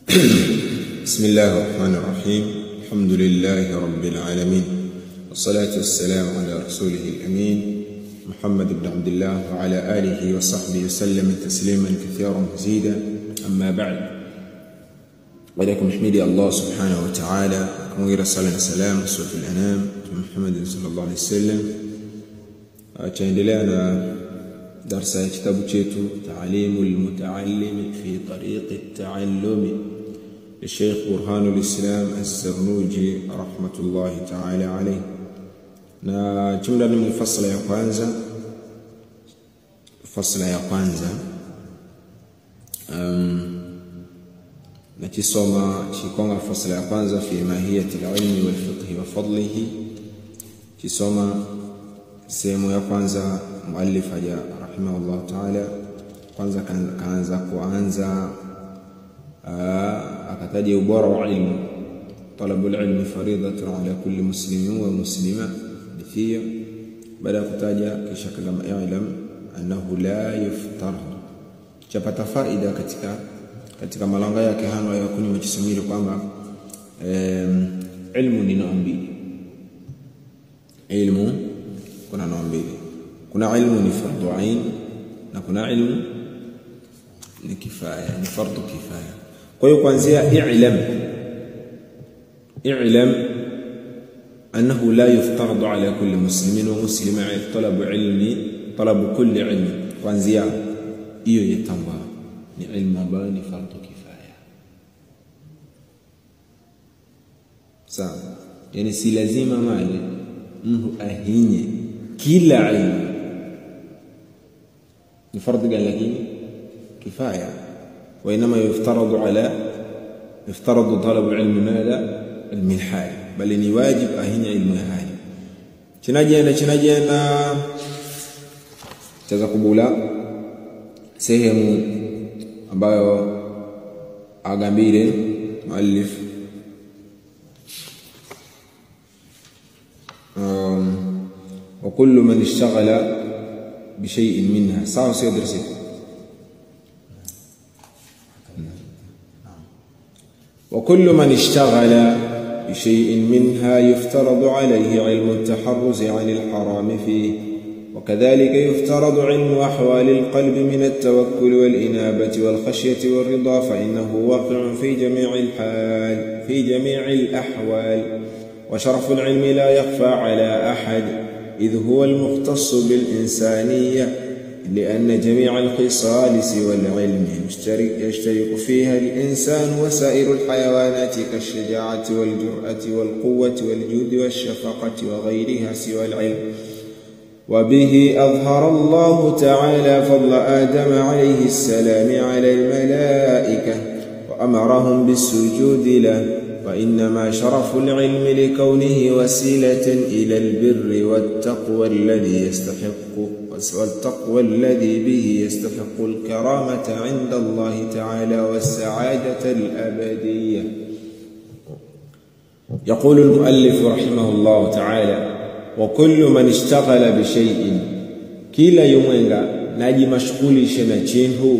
بسم الله الرحمن الرحيم. الحمد لله رب العالمين، والصلاة والسلام على رسوله الأمين محمد بن عبد الله وعلى آله وصحبه وسلم تسليما كثيرا مزيدا. أما بعد، ولكم حميدي الله سبحانه وتعالى كمغير الصلاة والسلام وسوة الأنام محمد صلى الله عليه وسلم. تندلنا درس كتاب تعليم المتعلم في طريق التعلم للشيخ برهان الإسلام الزرنوجي رحمة الله تعالى عليه. na jumla ni mfasala ya kwanza, na kisoma chikonga fasala ya kwanza fi mahiyati al-ilmi wal fiqh wa fadlihi. Kisoma sehemu ya kwanza muallif haja rahimahullah ta'ala kwanza kuanza akataja ubora wa ilmu. Talabul ilmi faridatun ala kulli muslimin wa muslima. Pia baada kutaja kisha kama i'lam annahu la yuftarad, chapata faida katika malanga yake hano ya kuni mchisumiri kwamba ilmu ni naambili. Ilmu kuna naambili, kuna ilmu ni fardhu ain na kuna ilmu ni kifaya, ni fardhu kifaya. Kwa hiyo kuanzia i'lam أنه لا يفترض على كل مسلم ومسلم طلب كل علم. kuanzia hiyo yetamba ni ilmu ambayo ni fardhu kifaya. Sawa, yani si lazima mali mtu ahinye kila ilmu, ni fardhu gani lakini kifaya. وإنما يفترض طلب علم ماذا؟ علم الحال، bali ni wajib ahinya ilmu ya hali. Chinajenda chaza kubula sehemu ambayo agambire muallif wa kullu man ishtaghala bi shay'in minha. Sawa, sio darasa. wa kullu man ishtaghala بشيء منها يفترض عليه علم التحرز عن الحرام فيه، وكذلك يفترض علم أحوال القلب من التوكل والإنابة والخشية والرضا، فإنه واقع في جميع الأحوال. وشرف العلم لا يخفى على أحد، إذ هو المختص بالإنسانية، لأن جميع الخصال سوى العلم يشترك فيها الإنسان وسائر الحيوانات كالشجاعة والجرأة والقوة والجود والشفقة وغيرها سوى العلم. وبه أظهر الله تعالى فضل آدم عليه السلام على الملائكة وأمرهم بالسجود له، وإنما شرف العلم لكونه وسيلة إلى البر والتقوى الذي به يستحق الكرامة عند الله تعالى والسعادة الأبدية. يقول المؤلف رحمه الله تعالى: وكل من اشتغل بشيء، كلا يومنغا ناجي مشغولي شنachinu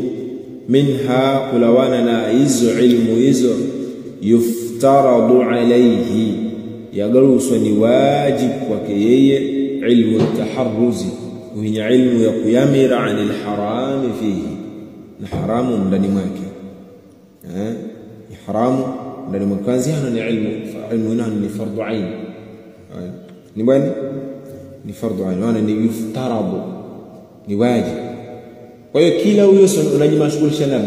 منها كلوانا نايزو علم يزو يفترض عليه، يغلوسwa ni wajib kwake yeye ilmu taharruzi, kuhinya ilmu ya kuyamira anil harami fihi, na haramu ndani mwake. Ni haramu ndani mwake. Ni ilmu ni fardhu ain. Ni bwana ni fardhu ain, wana ni yuftaradu, ni wajib. Kwa hiyo kila huyo unajimashughulisha na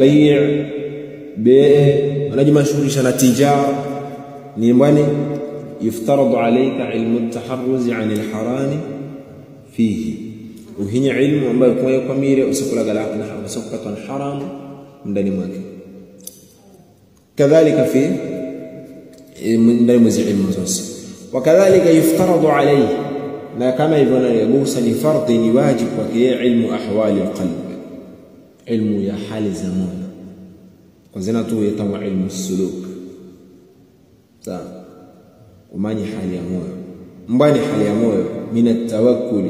unajimashughulisha na tijara, ni bwana يفترض عليك علم التحرز عن الحرام فيه، وهي علم ambayo kwa mire usikula galaka na usipata haram ndani mwake. kadhalika fi ndani mwezi ilmu zote. wakadhalika yuftaradu alayhi, na kama hivyo yagusa ni fardhi, ni wajib kwake ilmu ahwali alqalb, ilmu ya hali za moyo. kwa zina tu yatawa ilmu suluk. sawa, umanye hali ya moyo, mbani hali ya moyo min at-tawakkul,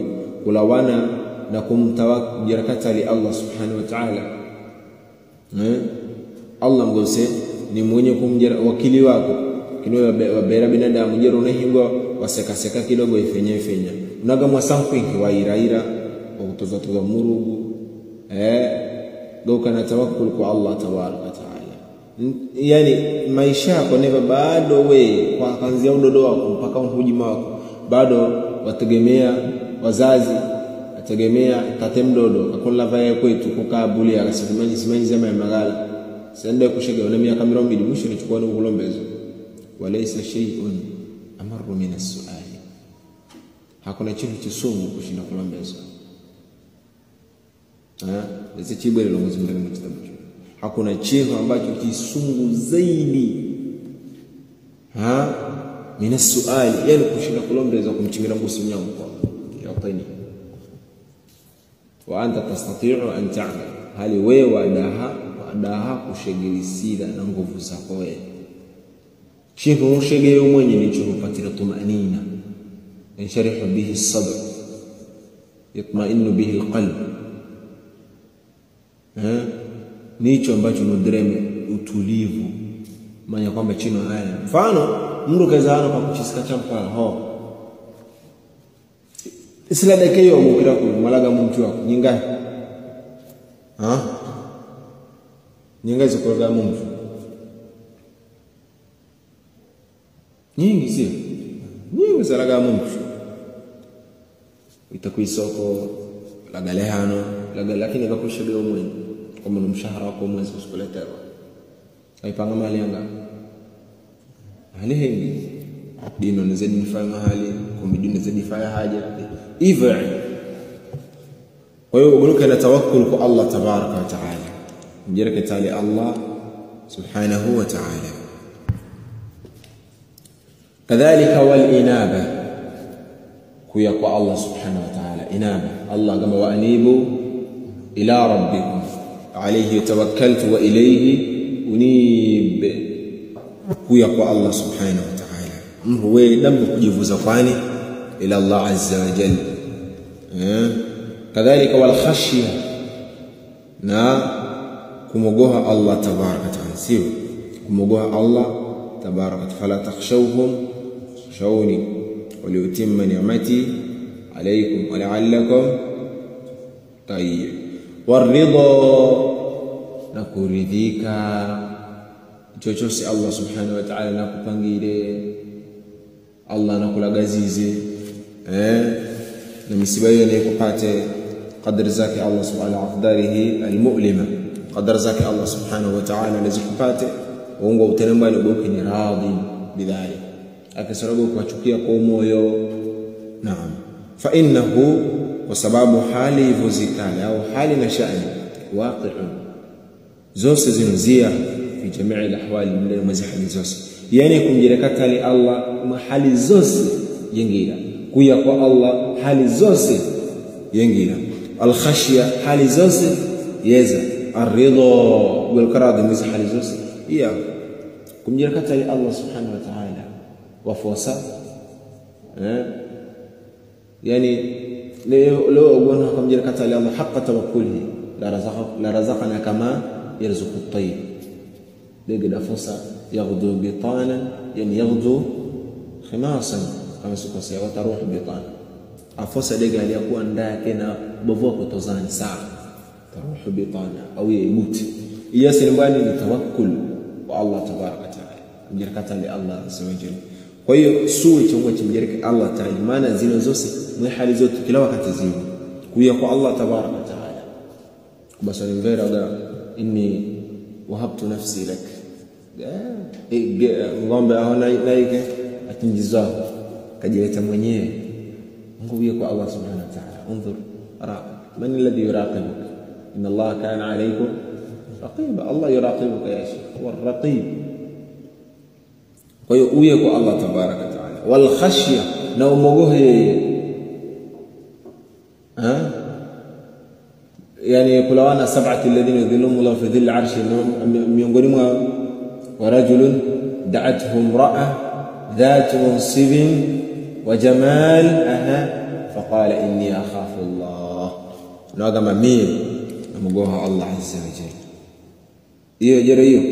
kulawana na kumtawakkul li Allah subhanahu wa ta'ala. Allah mgose ni mwenye kumjera wakili wako kinyo wabera binadamu jero unahingwa waseka kidogo ifenya unaga mwasampi wa iraira kutoza murugu gauka na tawakkul kwa Allah tabaraka taala. Yani maisha yako neva bado we kwa kuanzia udodo wako mpaka uhujima wako bado wategemea wazazi, wategemea tatemdodo kakola vaya kwetu kukabuli akasimanyi zema ya magala sende kushega na miaka 200 mwisho nichukua na kulombezo walaysa shay'un amaru min as-su'al. Hakuna kitu kisumu kushinda kulombezo. Hizi chibwe lilo mzungu ndani kitabu. Hakuna cheo ambacho kisungu zaidi min as-su'al, yani kushinda kulombezo kumchimira musunya mko yatani. Wa anta tastati'u an ta'mal, hali wewe wadaha kushegelisida na nguvu zako wewe. Chiko ushegeye mwenye nicho kupatira tumanina yansharihu bihi as-sadr yatma'innu bihi al-qalb. Nicho ambacho nodreme utulivu manya kwamba chino haya mfano mtu kazaana kwa kuchisika champala isila dekeyo mukira ku malaga mumtu wako nyinga nyinga zikoga mumtu nyingi sio nyingi zalaga mumtu itakuisoko lagalehano lakini bakushege umwe kama mshahara wako mwezi usikuletewa aipanga mali yanga hali hingi dino nizidi nifanya mahali kumidini nizidi nifanya haja hivyo. Kwa hiyo ugunuka na tawakkul kwa Allah tabaraka wa taala mjereke tali Allah subhanahu wa ta'ala. Kadhalika wal inaba kuya kwa Allah subhanahu wa ta'ala inaba Allah kama wa anibu ila rabbikum alayhi tawakkaltu wa ilayhi unib kuya kwa Allah subhanahu wa ta'ala mwe damu kujivuza kwani ila Allah azza wa jalla. Kadhalika wal khashya na kumogoha Allah tabaraka ta'ala sio kumogoha Allah tabaraka fala takhshawhum khashawni wa liutimma ni'mati alaykum wa la'allakum tayyib waridha na kuridhika chochote Allah subhanahu wa ta'ala nakupangire Allah nakulagazize na misiba hiyo ni kupate qadar zake Allah subhanahu wa ta'ala almu'lima qadar zake Allah subhanahu wa ta'ala lazikupate uongo utenembani uboke ni radhi bidhali akasarabu kuachukia kwa moyo. Naam, fa innahu kwa sababu hali hivyo zikale au hali na shani waqi'un zose zinuzia fi jamii alahwali min mazahali zose yani kumjirekata li Allah mahali zose yengira kuya kwa Allah hali zose yengira al-khashya hali zose yeza ar-ridha wal karadhi mazahali zose iya kumjirekata li Allah subhanahu wa ta'ala wafosa yani leo ugona kumjirekata li Allah haqqa tawakkulihi la razaqana kama yarzuqu at-tayyib لقد أفوسا يغدو بطانا يعني يغدو خماصا كما سكوسيا وتروح بطانا أفوسا لقد يكون داكنا بفوق توزان ساعة تروح بطانا أو يموت ياسنباني لتوكل والله تبارك وتعالى مجركة لله عز وجل. Kwa hiyo suwe chombo chimjereke Allah Ta'ala maana zile zote mwe hali zote kila wakati zile kuya kwa Allah tabaraka wa taala basi ngera inni wahabtu nafsi lak ngombe aona naike atinjizao kajileta mwenyewe nguvu kwa Allah subhanahu wa ta'ala. Unzur man alladhi yuraqibuk inna Allah kana alaykum raqiba Allah yuraqibuka ya shaykh huwa ar-raqib. Kwa hiyo uye kwa Allah tabaraka wa taala wal khashya na umogohe yani kulawana sab'ati alladhina yudhilluhum Allah fi dhilli 'arshi miongoni mwa warajulun da'atuhum ra'a dhatu mansibin wa jamal faqala inni akhafu Allah na kama mimi namogoha Allah azza wa jalla hiyo jere hiyo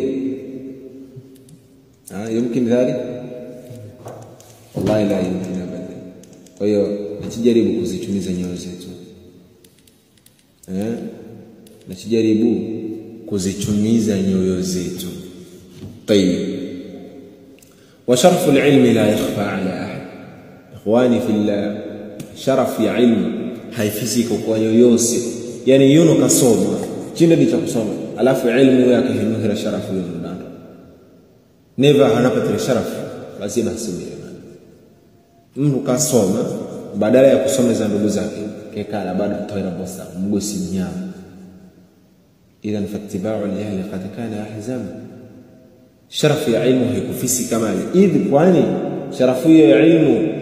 يمكن ذلك؟ والله لا يمكن أبدا. kwa hiyo najaribu kuzichumiza nyoyo zetu, najaribu kuzichumiza nyoyo zetu. طيب وشرف العلم لا يخفى على أحد. إخواني في الله, sharaf ya ilmu haifisiki kwa yoyote. Yani yuno kasoma chinde ndicho kusoma alafu ilmu yake hinuhira sharafu hiyo ndani never anapata sharafu lazima asome. Mtu kasoma badala ya kusoma za ndugu zake kekala bado toira bosa mgosi mnyama. Idhan fattiba'u al-jahli qad kana ahzam. Sharafu ya ilmu haikufisi kamali idh kwani sharafu ya ilmu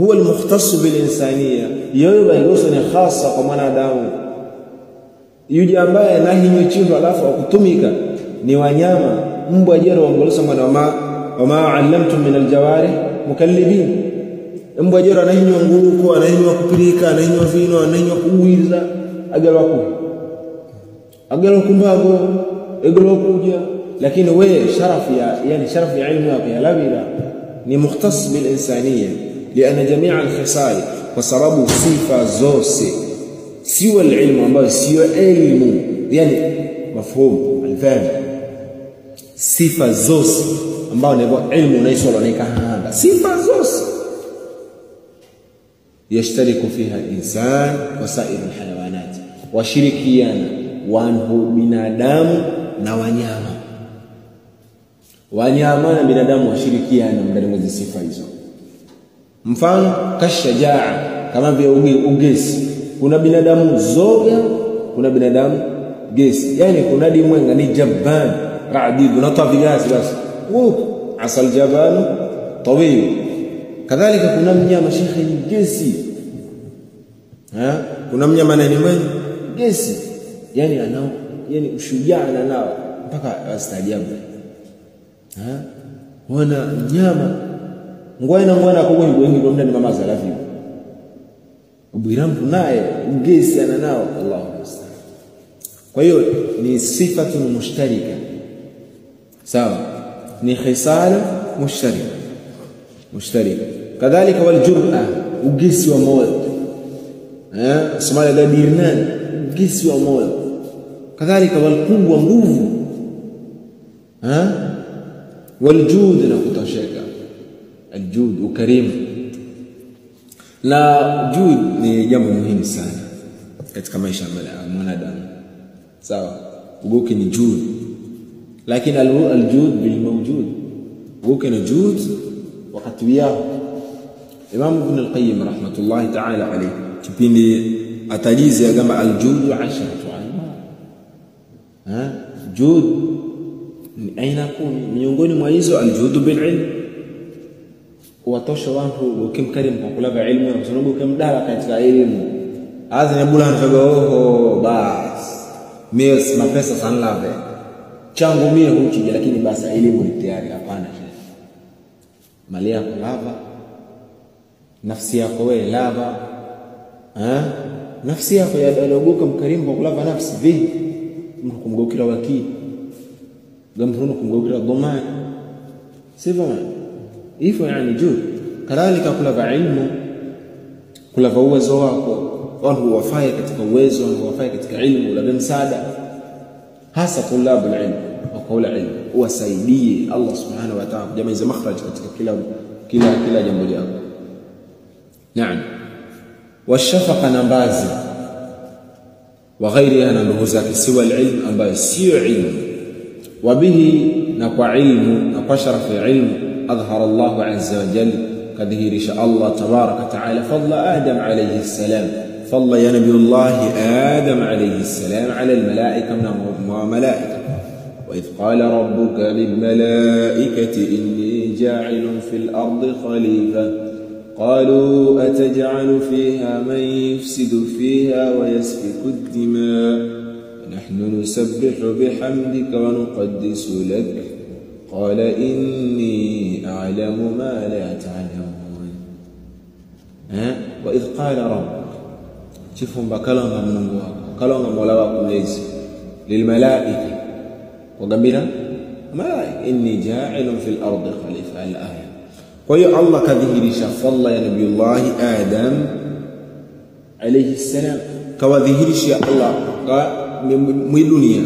هو المختص بالإنسانية يوبا يوصل خاصة kwa mwanadamu. Yule ambaye anahinywa chindu alafu akutumika ni wanyama. Mbwa jero waongolosa mwana wama allamtum min aljawari mukallibin. Mbwa jero anahinywa nguruko, anahinywa kupirika, anahinywa vino, anahinywa kuuiza agalwa kumbago agalwa kuja. Lakini wewe sharafu ya ilmu yako ya labira ni mukhtas bil insaniya لأن جميع الخصال وسبب صفة زوسي سوى العلم ambayo sio elimu, yani mafhumu alfahamu. Sifa zote ambayo ni ilmu unaisoma na ikahanda sifa zote yashtariku fiha al-insan wa sa'ir al-hayawanat, washirikiana wanhu binadamu na wanyama. Wanyama na binadamu washirikiana ndani mwa sifa hizo. Mfano kashajaa kama vile ugesi, kuna binadamu zoga, kuna binadamu gesi. Yani kuna dimwenga ni jabban ra'did unatoa vigasi basi asal jabal tawil. Kadhalika kuna mnyama shekhi ni gesi, kuna mnyama nani mwenye gesi, yani anao yani ushujaa nao mpaka astaajabu. Wana mnyama ngwana kwa wengi ndio ndani mama zalafi ubirambu naye ngesi ananao Allahu musta'an. Kwa hiyo ni sifatun mushtarika, sawa, ni khisala mushtarika. Kadhalika wal jur'a, ugesi wa moyo, Somalia la dirnan, ugesi wa moyo. Kadhalika wal quwwa, nguvu, wal jud, na kutosheka. Aljud ukarimu. Na jud ni jambo muhimu sana katika maisha ya mwanadamu, sawa. Ugoke ni jud, lakini aljud bil mawjud. Ugoke ni jud wakati yao. Imam Ibn al-Qayyim rahmatullahi ta'ala alayhi kipindi atajizi ya kama aljud 10 aina. Jud ni aina kumi, miongoni mwa hizo aljud bil ilm. Kuwatosha watu ukimkarimu kwa kulava ilmu, kwa sababu ukimdala katika elimu azina bulana fago bas mes mapesa sana lave changu mie huchije, lakini basi elimu ni tayari. Hapana, mali yako lava, nafsi yako wewe lava, nafsi yako yadalogoka mkarimu kwa kulava nafsi vipi? Mkumgokira wakii gamtuno kumgokira dhamani sivyo hivyo, yani juu. Kadhalika kulava ilmu, kulava uwezo wako, wao wafanye katika uwezo, wao wafanye katika ilmu, la msaada hasa tulabul ilm wa qawla ilm, uwasaidie Allah subhanahu wa ta'ala kujamaiza makhraj katika kila jambo lako. Naam, washafaqa, nambazi, wa ghairiha, na ndugu zake siwa ilm, ambayo sio ilmu. Wabihi, na kwa ilmu na kwa sharafu ya ilmu, أظهر الله عز وجل كذهير شاء الله تبارك وتعالى فضل آدم عليه السلام، فضل يا نبي الله آدم عليه السلام على الملائكة وملائكة. وإذ قال ربك للملائكة إني جاعل في الأرض خليفة قالوا أتجعل فيها من يفسد فيها ويسفك الدماء ونحن نسبح بحمدك ونقدس لك قال إني أعلم ما لا تعلمون. وإذ قال ربك، شوفهم بكلام من الله، كلام مولا wako mlezi, للملائكة وقبل malaika, inni ja'ilun fil ardi khalifa, al-aya. Kwa hiyo Allah kadhihirisha fadla ya Nabiyullah Adam alayhi salam, kawadhihirisha Allah mwi dunia,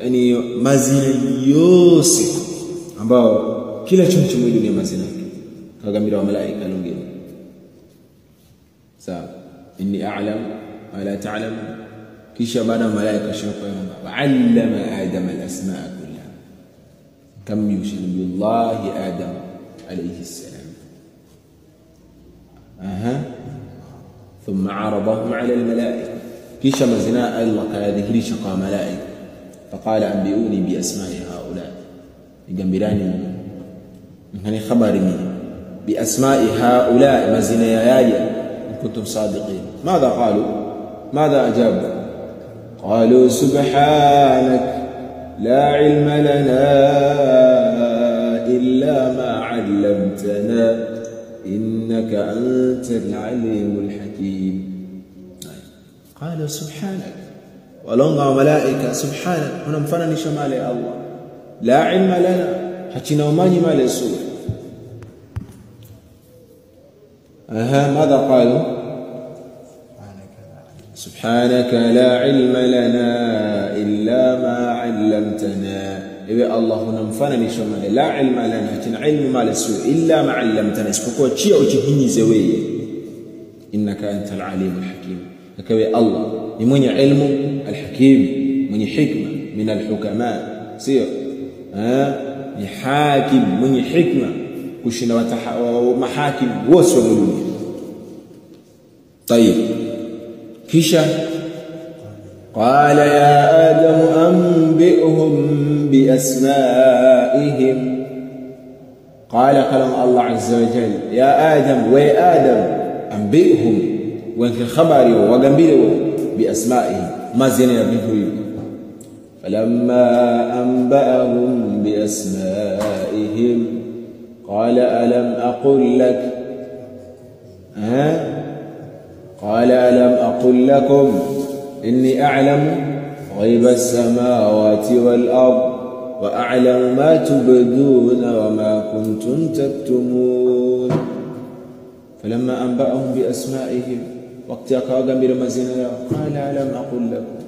yani mazina yose ambao kila chombo mwi dunia mazina yake kagambira wa malaika lungine. Sawa, inni a'lam ma la ta'lam. Kisha baada malaika shauka wa 'allama Adam al-asma'a kullaha, kam yusha Nabiyullah Adam alayhi salam. ثم عرضهم على الملائكة. كيش مزناء الله كذهري شقا ملائكة فقال أنبئوني بأسماء هؤلاء. يجنبراني من خبرني بأسماء هؤلاء مزناء يايا إن كنتم صادقين. ماذا قالوا؟ ماذا أجابوا؟ قالوا سبحانك لا علم لنا إلا ما علمتنا إنك أنت العليم الحكيم. قال سبحانك، ولونغا ملائكة سبحانك هنا مفنن شمال الله، لا علم لنا حكينا وماني مال سوء. ماذا قالوا؟ سبحانك لا علم لنا إلا ما علمتنا. إذا الله نمفنني شمال لا علم لنا حكينا علم مال سوء إلا ما علمتنا، اسبقوا تشيء وجهني زوية، إنك أنت العليم الحكيم. كوي الله من علم الحكيم، من حكمة من الحكماء سير حاكم من حكمة كشنا ومحاكم وسولوني. طيب كيشا قال يا آدم أنبئهم بأسمائهم. قال كلام الله عز وجل يا آدم وآدم أنبئهم وإن خبري وجنبيه بأسمائهم ما زين بهم. فلما أنبأهم بأسمائهم قال ألم أقل لك قال ألم أقل لكم إني أعلم غيب السماوات والأرض وأعلم ما تبدون وما كنتم تكتمون. فلما أنبأهم بأسمائهم وقت يقاقم برمزنا قال ألم أقل لكم،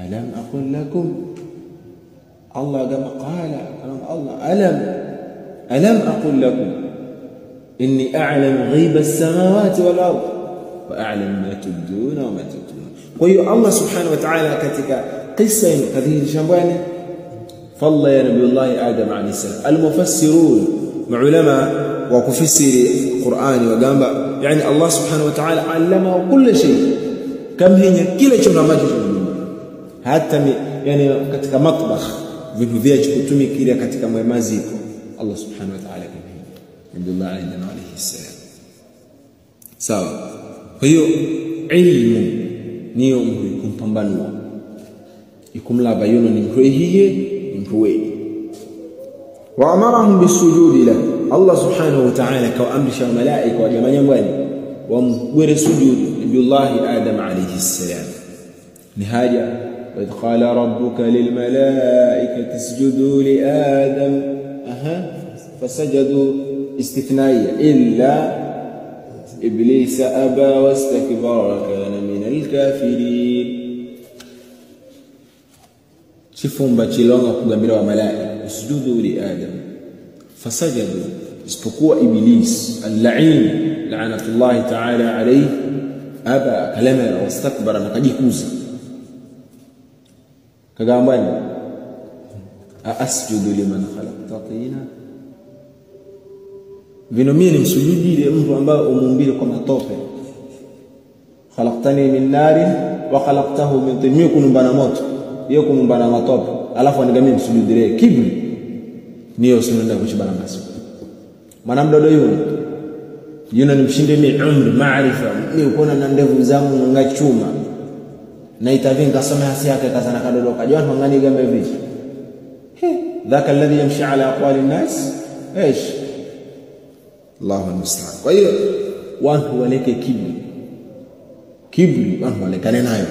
ألم أقل لكم. الله قال الله ألم أقل لكم إني أعلم غيب السماوات والأرض وأعلم ما تبدون وما تكتمون. ويو الله سبحانه وتعالى كتك قصة هذه الشمبانة فالله يا نبي الله آدم عليه السلام. المفسرون مع علماء وكفسر القرآن وقام يعني الله سبحانه وتعالى علمه كل شيء، كم هي كل شيء ما حتى يعني katika matbakh vitu vya kutumikia katika maziko Allah subhanahu wa ta'ala kama Abdullah alayhi salam. Sawa, kwa hiyo ilmu niyo kumpambanua ikumlaba yuno ni mkwehiye mkwehi. Wa amarahum bisujudi la Allah subhanahu wa ta'ala kaamrisha malaika wa jamani wamwere sujudi Abdullah Adam alayhi salam. ni haja وإذ قال ربك للملائكة اسجدوا لآدم فسجدوا استثنائية إلا إبليس أبى واستكبر وكان من الكافرين. شوفوا باتشيلونغا كugambira wa malaika usjudu li Adam fasajadu, isipokuwa Iblis al-la'in la'natullah ta'ala alayhi aba kalama wastakbara na kajikuza kagambani asjudu liman khalaqta tina, vino mimi nimsujudie mtu ambaye umuumbile kwa matope. Khalaqtani min nari wa khalaqtahu min tin, mimi kunumbana moto yeye kunumbana matope, alafu anigamie msujudie kibri niyo usinenda kuchibana maso. Maana mdodo yuna nimshinde mimi umri maarifa, mimi ukona na ndevu zangu ngachuma na itavinga sama hasi yake kazana kadodoka jana ngani gambe vipi dhaka alladhi yamshi ala aqwali an-nas ايش الله المستعان. kwa hiyo watu waleke kibri watu walekane nayo.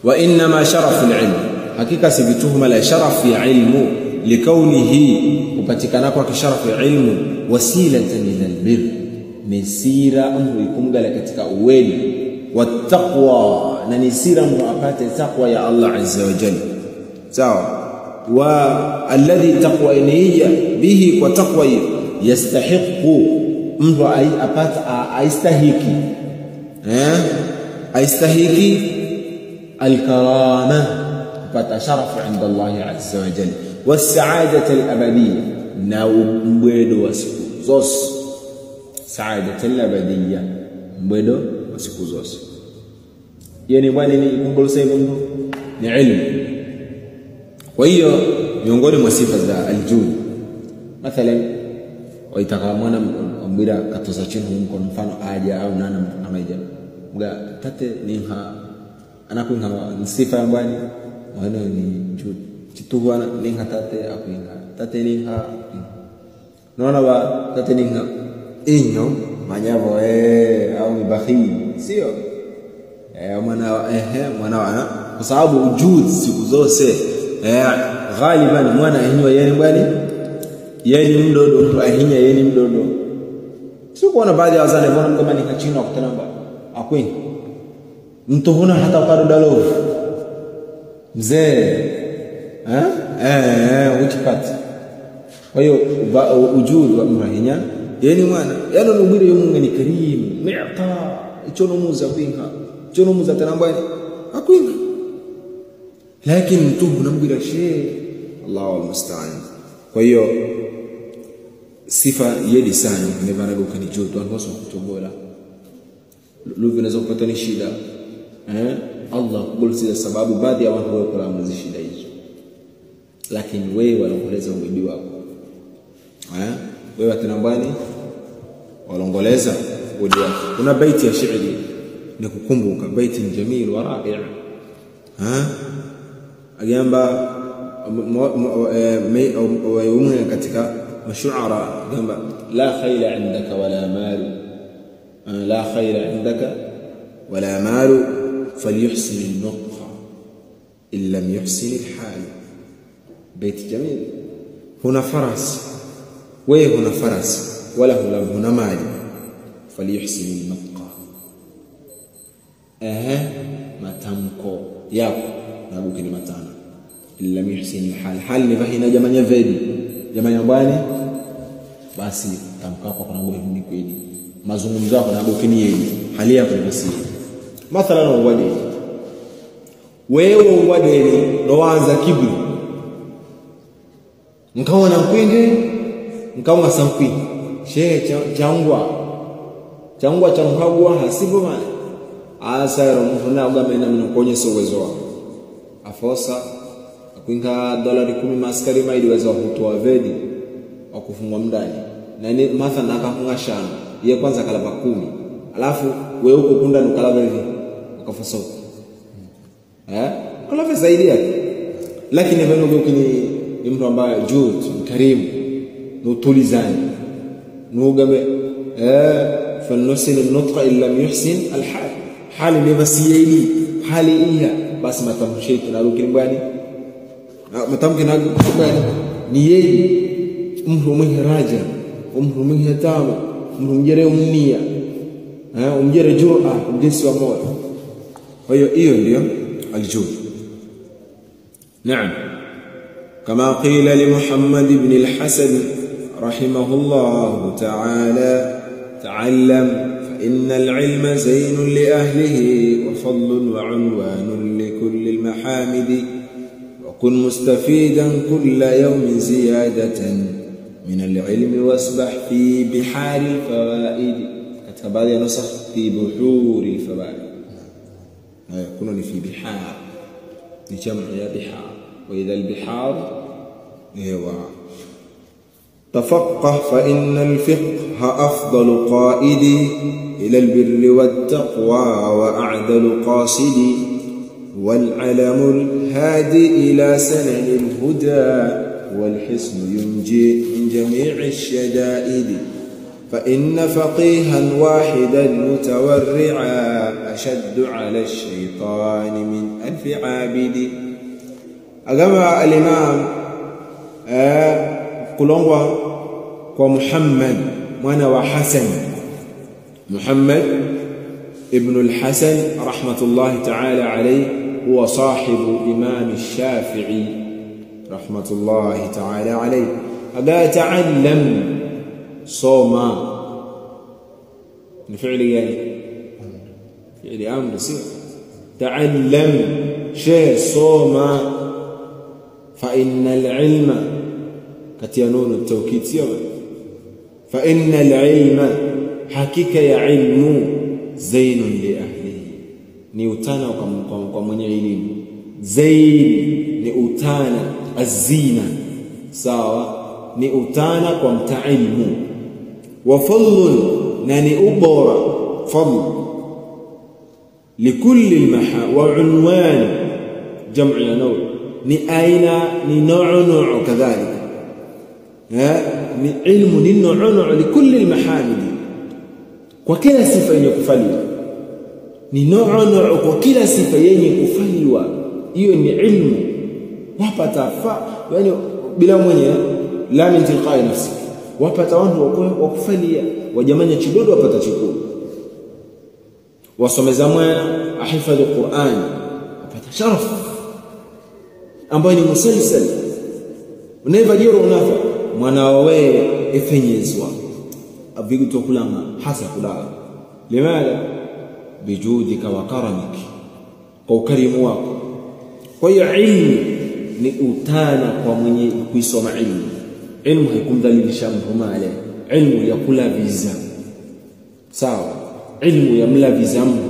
wa inna ma sharafu al-ilm, hakika si vituhuma la sharafu ya ilmu likaunihi kupatikana kwa sharafu ya ilmu wasilatan ila albir nisira amru ikumgala katika uweli wattaqwa na nisira mtu apate taqwa ya Allah azza wa jalla sawa wa alladhi taqwa iniyya bihi kwa taqwa yastahiqu mtu apata aistahiki aistahiki alkarama apata sharafu inda Allah azza wa jalla والسعادة الأبدية نوبدو وسكوزوس سعادة الأبدية نوبدو وسكوزوس يعني bwana ni mbulse mungu ni ilmu kwa hiyo miongoni mwa sifa za aljud mathalan waitaka mwana mbira katoza chini huko mfano aja au nana amaja mga tate ninha anakuinga sifa ya bwana wana ni jud chituwana ninga tate akuinga tate ninga naona ba tate ninga inyo manyavo au mibahi sio mwana wana kwa sababu ujud siku zose ghaliban mwana hinywa yeye bali yeye mdodo mtu ahinya yeye mdodo sio kuona baadhi ya wazane mbona kama ni kachina kutanamba akwini mtu huna hata kadalo mzee uchipati kwa hiyo ujud wa mrahinya yeye mwana yano nubire yumunga ni karim mi'ta ichono muza kwinga ichono muza tanambani akwinga lakini mtu unambira shay Allahu almusta'an kwa hiyo sifa yedi sana nevanaga ukanijoto anwaso kutobola luvi unaweza kupata ni shida Allah kubulisi sababu baadhi ya watu wako na shida hizo lakini wewe walongoleza umidi wako wewe atanambani walongoleza udi wako kuna baiti ya shairi nikukumbuka baiti jamil wa ra'i agamba ويومنا katika mashuara kwamba la khayla indaka wala malu la khayla indaka wala malu falyuhsin an-nuqha in lam yuhsin al-hal bait jamil huna faras wewe huna faras wala huna mali falyuhsin an-nuqha matamko yako na bukini matano illa yuhsin hal ni vahina jamani vedi jamani bwana basi tamkapa kwa nabu ni kweli mazungumzo yako na bukini yeye hali yako ni basi mathalan wadi wewe wadi roanza kibri nkaona kwinge nkaona sampi shehe changwa changwa hasibu mali asayro mfuna ugamena mnokonyesa uwezo wako afosa kuinga $10 maskari maidi weza kutoa vedi wakufungwa mndani na ni mathalan akafunga shano yeye kwanza kalaba 10 alafu wewe uko kunda nukalaba hivi ukafosa kalaba zaidi yake lakini wewe ni mtu ambaye jud karimu nutulizani nugabe فالنسل النطق إن لم يحسن الحال حال نفسيني حال إياه بس ما تمشيت نالوكين باني ما تمكن باني نيجي أمه راجع أمه تام أمه جري أمنية جري جرأة جنس ومول هي اليوم الجود نعم كما قيل لمحمد بن الحسن رحمه الله تعالى تعلم فإن العلم زين لأهله وفضل وعنوان لكل المحامد وكن مستفيدا كل يوم زيادة من العلم واسبح في بحار الفوائد كتب هذا نسخ في بحور الفوائد يكون في بحار لجمع يا بحار وإذا البحار تفقه فإن الفقه أفضل قائد إلى البر والتقوى وأعدل قاصد والعلم الهادي إلى سنن الهدى والحصن ينجي من جميع الشدائد فإن فقيها واحدا متورعا أشد على الشيطان من 1000 عابد agama al-Imam kulongwa kwa Muhammad mwana wa Hasan, Muhammad ibn al-Hasan rahmatullahi ta'ala alayhi huwa sahibu Imam al-Shafi'i rahmatullahi ta'ala alayhi. aga ta'allam soma ni fi'li gani? fi'li amr, sio? ta'allam shay soma. fa innal ilma katia nunu at-tawkid, sio? fa innal ilma hakika ya ilmu zainun li ahlihi, ni utana kwa mwenye elimu. Zain ni utana, azina sawa, ni utana kwa mtailmu. Wa fadlun na ni ubora, fadl likulli almaha. Wa unwan jam'u ya naw, ni aina, ni nau'u kadhalika. ni ilmu, ni nau'u likulli almahamid, kwa kila sifa yenye kufaliwa. ni nau'u kwa kila sifa yenye kufaliwa, hiyo ni ilmu. wapata yani bila mwenye la min tilqai nafsi, wapata watu wa kufalia, wajamanya chidodo wapata chikulu, wasomeza mwana ahifadhi Qur'an wapata sharaf ambayo ni musalsal. unaiva jiro unafa mwana wawe efenyezwa abigu tokulanga hasa kulala. limala bijudika wa karamik, kwa ukarimu wako. kwa hiyo ilmu ni utana kwa mwenye kuisoma ilmu. ilmu haikumdhalilisha mtu male, ilmu ya kula viza sawa, ilmu ya mla viza mtu.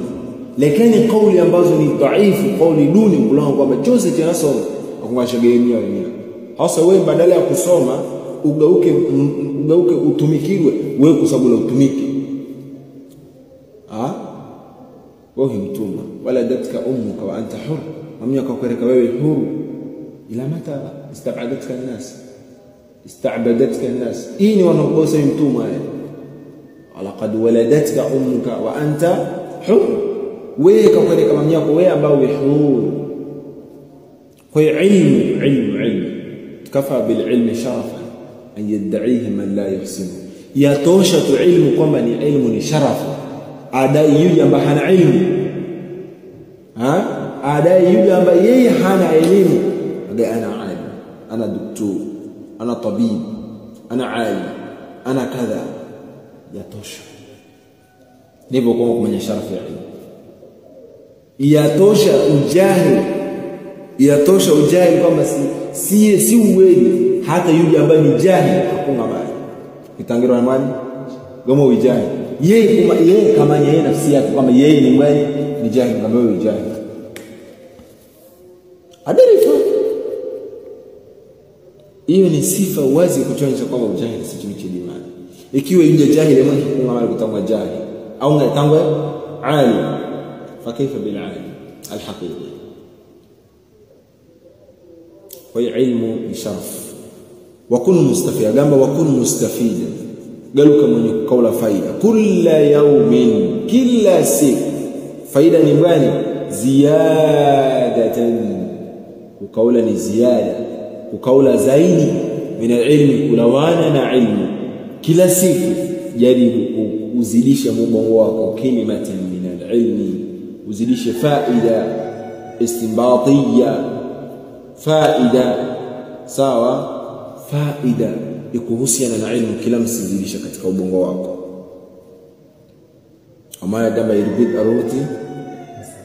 lakini kauli ambazo ni dhaifu, kauli duni, kulanga kwamba chose tena soma akumwashagemia wenyewe. hasa wewe badala ya kusoma ugeuke utumikiwe wewe, kwa sababu la utumiki. wewe mtumwa, wala datka ummuka wa anta hur, mamia kukureka wewe huru. ila mata istabadatka an-nas, hii ni wanaokosa mtumwa. laqad waladatka ummuka wa anta hur, wewe kukureka mamia yako wewe ambao wewe huru. kwa ilmu kafa bil ilmi sharafa an yad'ihi man la yuhsinu, yatosha tu ilmu kwamba ni ilmu ni sharafu. adai yule ambaye hana ilmu, adai yule ambaye yeye hana elimu, ana alim, ana doktor, ana tabib, ana alim, ana kadha, yatosha. ndivyo kwa mwenye sharafu ya ilmu. yatosha ujahili kwamba si uweli. hata yule ambaye ni jahili hakuna mali kitangiro na mali goma ujahili. yeye kama yeye nafsi yake kwamba yeye ni mwali, ni jahili kama wewe jahili. adarifa hiyo ni sifa wazi kuonyesha kwamba ujahili si kitu cha imani. ikiwa yule jahili mwenye hakuna mali kutangwa jahili au ngatangwa alim, fa kaifa bil alim alhaqiqi. kwa ilmu ni sharaf. wakun mustafida, gamba wakun mustafida, galuka mwenye kukaula faida. kulla yawmin, kila siku. faida ni gani? ziyadatan, kukaula ni ziyada, kukaula zaidi min ilmi, kulawana na ilmu. kila siku jaribu uzidishe mbongo wako kalimatan min alilmi, uzidishe faida istinbatiyya, faida sawa, faida ikuhusiana na ilmu, kila msizidisha katika ubongo wako. amaya damba irbid aruti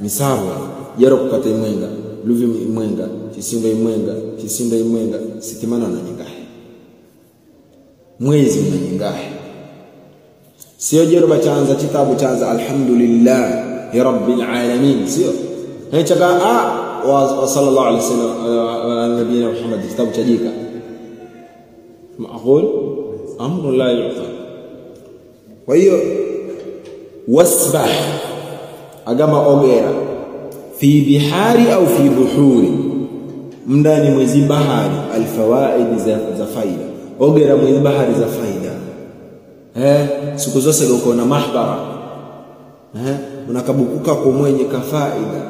misawa yaro kupata imwenga luvi imwenga chisinda imwenga sitimana na nyingahe mwezi na nyingahe. sio jero bachaanza kitabu chaanza alhamdulillah ya rabbil alamin, sio hechaka wa sallallahu alaihi wasallam ala nabiyina Muhammad, kitabu chajika maaqul amru la yu'ta. kwa hiyo wasbah, agama ogera fi bihari au fi buhuri, mndani mwezi bahari. alfawaid za faida, ogera mwezi bahari za faida. siku zote uko na mahbara, unakabukuka kwa mwenye kafaida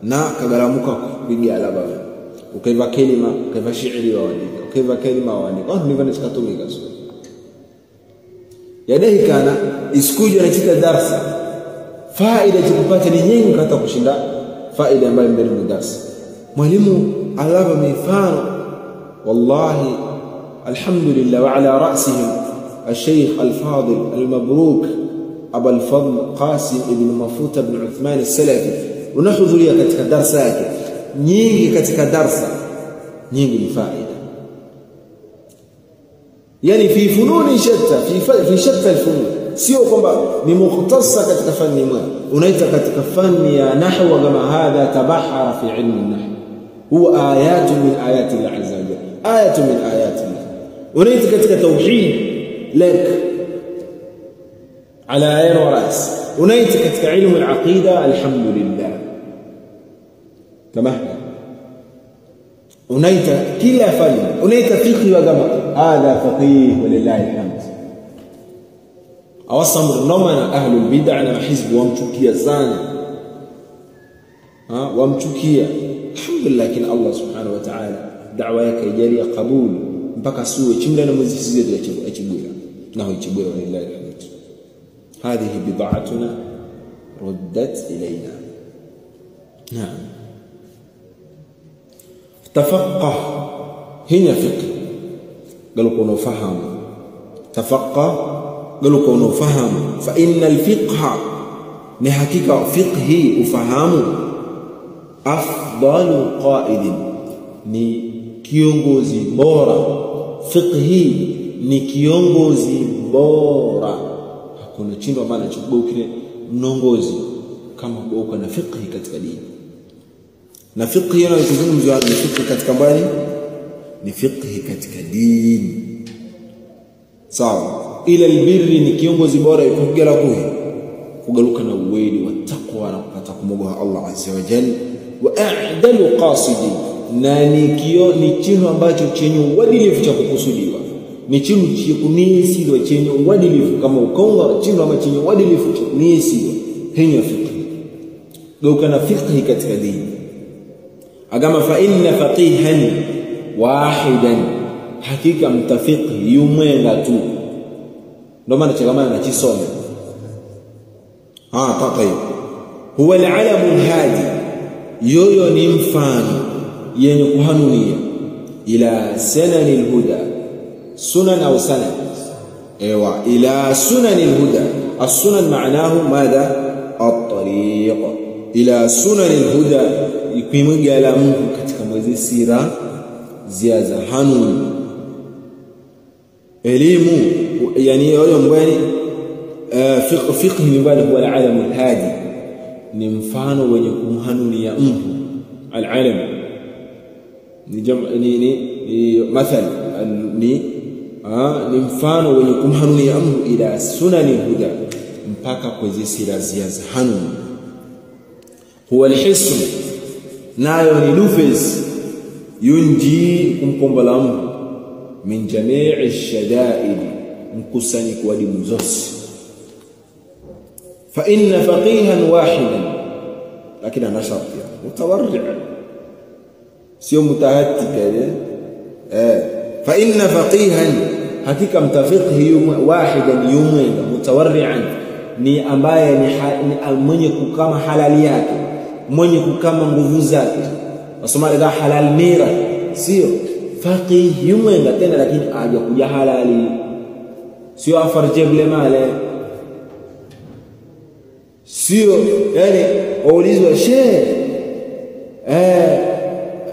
na kagaramuka kupiga alaba. ukaiva kelima ukaiva shairi waandika ukaiva kelima waandika ndivyo nikatumika sio yadai kana isikuja katika darasa faida tukupata ni nyingi hata kushinda faida ambayo mbele ya darasa mwalimu alava mifano wallahi alhamdulillah wa ala ra'sihim الشيخ الفاضل المبروك أبا الفضل قاسم ابن مفوت بن عثمان السلفي ونحضر لي katika darasa yake nyingi katika darasa nyingi ni faida yani fi fununi shatta fi shatta alfunun sio kwamba ni mukhtassa katika fani moja unaita katika fani ya nahwa kama hadha tabahara fi ilmi an-nahw huwa ayatu min ayati Allah azza wa jalla ayatu min ayati Allah unaita katika tauhid لك على عين وراس ونيت كتك علم العقيدة الحمد لله تمام ونيت كلا فن ونيت فقه وجمع هذا فقيه ولله الحمد أوصم رمنا أهل البدع أنا حزب وامشوكية زانا وامشوكية الحمد لله لكن الله سبحانه وتعالى دعوة يجري قبول mpaka suwe chimlana muziki zetu achibura naho ichibura lillahi alhamd hadhihi bid'atuna ruddat ilayna naam tafaqqah hina fiqh قالوا كونوا فهم تفقه قالوا كونوا فهم فإن الفقه ni hakika fiqhi ufahamu afdalu qaidin ni kiongozi bora fiqhi ni kiongozi bora hakuna chindo maana chukubukire mnongozi kama uko na fiqhi katika dini na fiqhi yanayozungumzwa ni fiqhi katika mbali ni fiqhi katika dini sawa ila albirri ni kiongozi bora ikugala kugaluka na uweli wa taqwa na kupata kumwogopa Allah azza wa jalla wa a'dalu qasidin na ni chino ambacho chenye uadilifu cha kukusudiwa ni chino chikunisiwa chenye uadilifu kama ukonga chino ama chenye uadilifu cha kunisiwa hiyo fiqh geuka na fiqh katika dini agama fa inna faqihan wahidan hakika mtafiqhi yumwenga tu ndio maana chagamana na chisome taqi huwa al-alam al-hadi yoyo ni mfano yenye kuhanunia ila sanani al-huda sunan au sanad ايوه الى سنن الهدى السنن معناه ماذا الطريق الى سنن الهدى ikimjala Mungu katika mwezi sira ziaza hanun elimu yani yoyo mbani fiqh ni bali huwa al-alam al-hadi ni mfano wenye kumhanunia Mungu al-alam ni jamaa ni mathal ni mfano wenye kumhanunia Mungu ila sunani huda mpaka kwezi sira ziaza hanun huwa al-hisn nayo ni lufez yunji kumkombola Mungu min jamii ash-shada'id mkusanyiko wa dini zote fa inna faqihan wahidan lakini ana sharti mutawarri' sio mutahattika fa inna faqihan hakika mtafiqhi wahidan yumwenga mutawarri'an ni ambaye ni mwenye kukama halali yake mwenye kukama nguvu zake wasoma ile halal mira sio faqih yumwenga tena lakini aje kuja halali sio afarje bile male sio yani waulizwa sheikh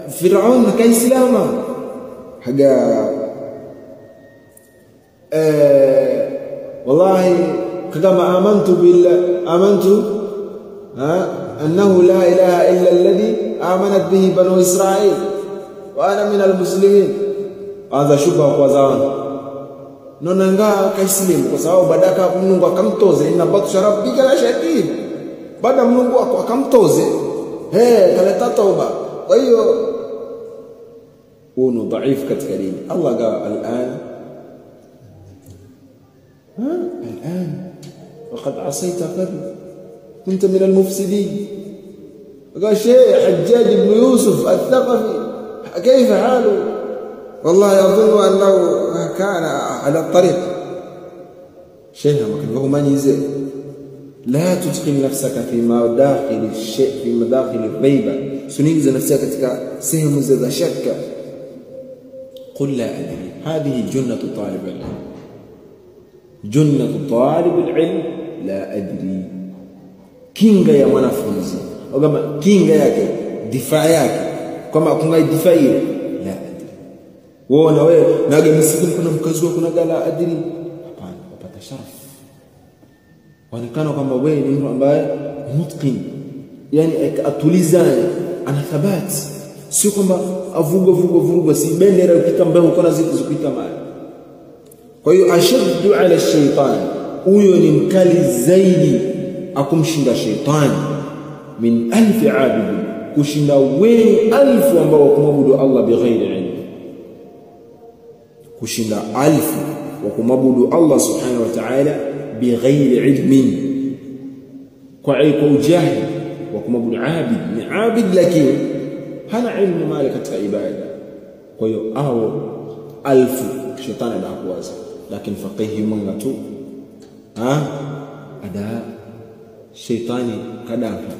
Firaun kaislama haja wallahi kama amantu billah amantu annahu la ilaha illa alladhi amanat bihi banu israil wa ana min almuslimin hadha shubha kwa zawana nonanga kaislimu kwa sababu badaka Mungu akamtoze inna batsha rabbika la shadid baada Mungu akamtoze kaleta tauba kwa hiyo كونوا ضعيف كتكلين الله قال الآن وقد عصيت قبل كنت من المفسدين قال شيء حجاج بن يوسف الثقفي كيف حاله؟ والله يظن أنه كان على الطريق. شيخ وهو من يزيد. لا تدخل نفسك في مداخل الشيء، في مداخل الغيبة. سنينز نفسك سهم زاد شك. قل لا أدري. هذه جنة طالب العلم. جنة طالب العلم لا أدري. كينغا يا mwanafunzi au kama kinga yake difaa yake kama kunga difaa ile la adri. Wewe na wewe naga msiku kuna mkazua kuna gala adri, hapana, upata sharaf. Waonekana kwamba wewe ni mtu ambaye mutqin, yani atulizane, ana thabati, sio kwamba avuga si bendera ukitambaa uko na zitu zikuita mali. Kwa hiyo ashaddu ala shaytan, huyo ni mkali zaidi akumshinda shaytani min 1000 abid, kushinda wengi 1000 ambao kumwabudu Allah bighairi ilm, kushinda 1000 wa kumwabudu Allah subhanahu wa ta'ala bighairi ilmin, kwa ujahil wa kumwabudu abid, ni abid lakini hana ilmu mali katika ibada. Kwa hiyo hao 1000 shaytani anakuwaza, lakini faqihi munga tu ada شيطاني كدافع.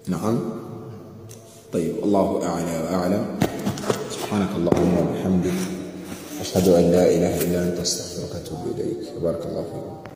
نعم. طيب، الله أعلى وأعلم. سبحانك اللهم وبحمدك، أشهد أن لا إله إلا أنت، أستغفرك وأتوب إليك. بارك الله فيكم.